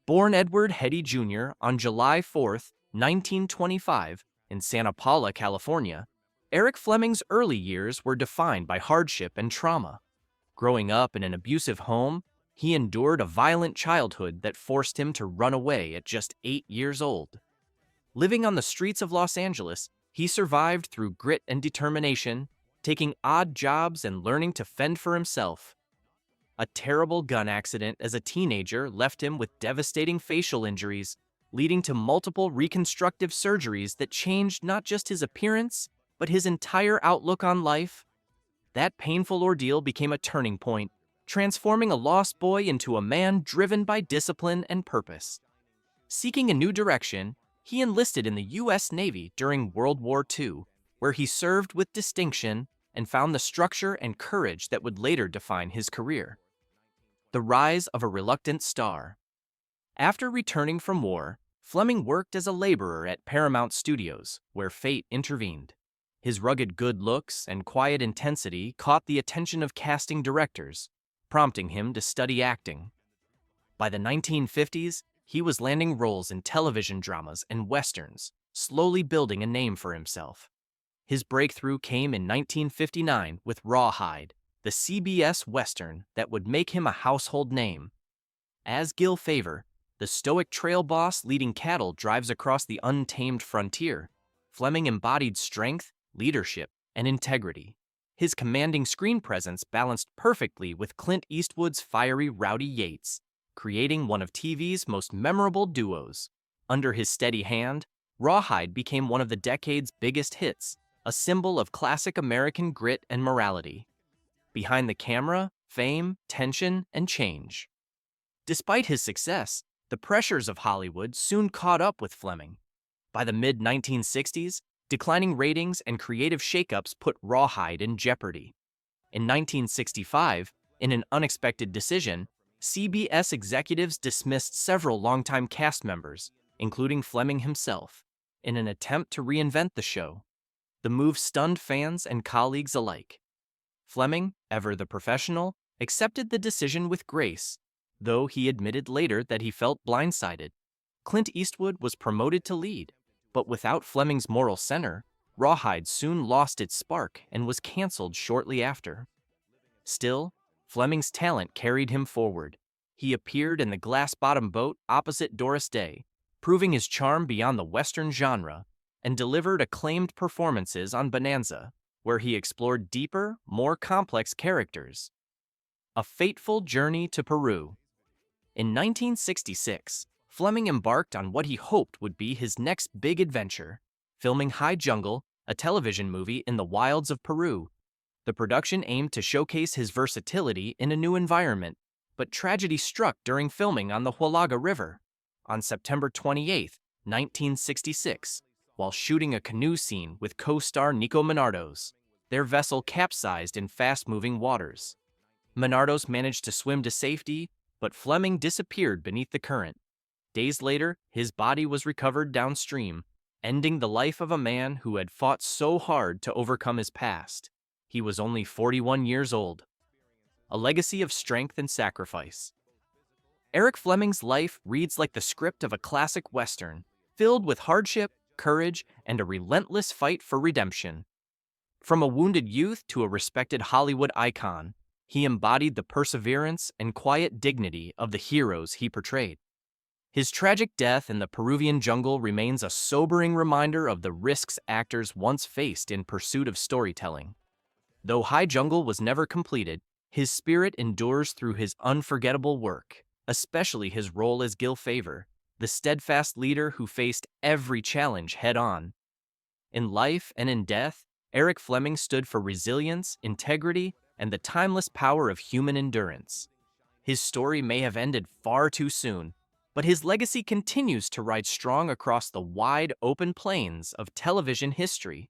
Born Edward Hetty Jr. on July 4, 1925, in Santa Paula, California, Eric Fleming's early years were defined by hardship and trauma. Growing up in an abusive home, he endured a violent childhood that forced him to run away at just 8 years old. Living on the streets of Los Angeles, he survived through grit and determination, taking odd jobs and learning to fend for himself. A terrible gun accident as a teenager left him with devastating facial injuries, leading to multiple reconstructive surgeries that changed not just his appearance, but his entire outlook on life. That painful ordeal became a turning point, transforming a lost boy into a man driven by discipline and purpose. Seeking a new direction, he enlisted in the U.S. Navy during World War II, where he served with distinction and found the structure and courage that would later define his career. The rise of a reluctant star. After returning from war, Fleming worked as a laborer at Paramount Studios, where fate intervened. His rugged good looks and quiet intensity caught the attention of casting directors, prompting him to study acting. By the 1950s, he was landing roles in television dramas and westerns, slowly building a name for himself. His breakthrough came in 1959 with Rawhide, the CBS western that would make him a household name. As Gil Favor, the stoic trail boss leading cattle drives across the untamed frontier, Fleming embodied strength, leadership, and integrity. His commanding screen presence balanced perfectly with Clint Eastwood's fiery Rowdy Yates, creating one of TV's most memorable duos. Under his steady hand, Rawhide became one of the decade's biggest hits, a symbol of classic American grit and morality. Behind the camera, fame, tension, and change. Despite his success, the pressures of Hollywood soon caught up with Fleming. By the mid-1960s, declining ratings and creative shakeups put Rawhide in jeopardy. In 1965, in an unexpected decision, CBS executives dismissed several longtime cast members, including Fleming himself, in an attempt to reinvent the show. The move stunned fans and colleagues alike. Fleming, ever the professional, accepted the decision with grace, though he admitted later that he felt blindsided. Clint Eastwood was promoted to lead, but without Fleming's moral center, Rawhide soon lost its spark and was canceled shortly after. Still, Fleming's talent carried him forward. He appeared in The Glass-Bottom Boat opposite Doris Day, proving his charm beyond the Western genre, and delivered acclaimed performances on Bonanza, where he explored deeper, more complex characters. A fateful journey to Peru. In 1966, Fleming embarked on what he hoped would be his next big adventure, filming High Jungle, a television movie in the wilds of Peru. The production aimed to showcase his versatility in a new environment, but tragedy struck during filming on the Huallaga River. On September 28, 1966, while shooting a canoe scene with co-star Nico Menardos, their vessel capsized in fast-moving waters. Menardos managed to swim to safety, but Fleming disappeared beneath the current. Days later, his body was recovered downstream, ending the life of a man who had fought so hard to overcome his past. He was only 41 years old. A legacy of strength and sacrifice. Eric Fleming's life reads like the script of a classic Western, filled with hardship, courage, and a relentless fight for redemption. From a wounded youth to a respected Hollywood icon, he embodied the perseverance and quiet dignity of the heroes he portrayed. His tragic death in the Peruvian jungle remains a sobering reminder of the risks actors once faced in pursuit of storytelling. Though High Jungle was never completed, his spirit endures through his unforgettable work, especially his role as Gil Favor, the steadfast leader who faced every challenge head-on. In life and in death, Eric Fleming stood for resilience, integrity, and the timeless power of human endurance. His story may have ended far too soon, but his legacy continues to ride strong across the wide, open plains of television history.